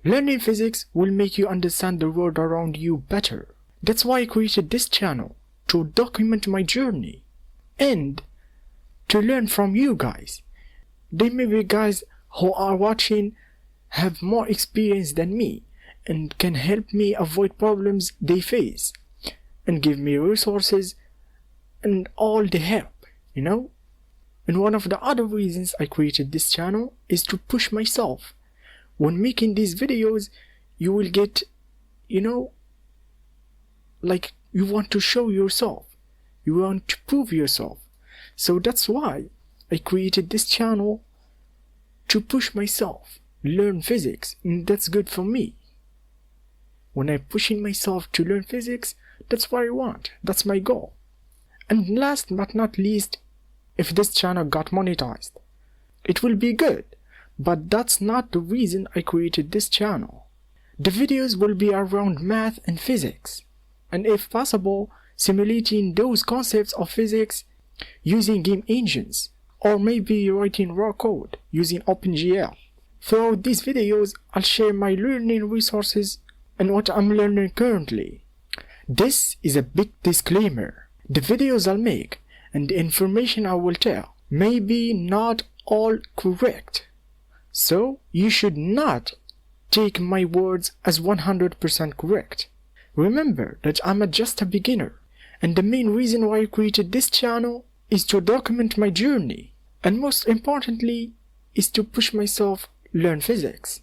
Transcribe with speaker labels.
Speaker 1: Learning physics will make you understand the world around you better. That's why I created this channel, to document my journey and to learn from you guys. There may be guys who are watching have more experience than me and can help me avoid problems they face and give me resources and all the help, And one of the other reasons I created this channel is to push myself. When making these videos, you will get, like you want to show yourself. You want to prove yourself. So that's why I created this channel, to push myself, learn physics, and that's good for me. When I'm pushing myself to learn physics, that's what I want. That's my goal. And last but not least, if this channel got monetized, it will be good. But that's not the reason I created this channel. The videos will be around math and physics, and if possible, simulating those concepts of physics using game engines, or maybe writing raw code using OpenGL. Throughout these videos, I'll share my learning resources and what I'm learning currently. This is a big disclaimer. The videos I'll make and the information I will tell may be not all correct. So you should not take my words as 100% correct. Remember that I'm just a beginner, and the main reason why I created this channel is to document my journey, and most importantly is to push myself learn physics.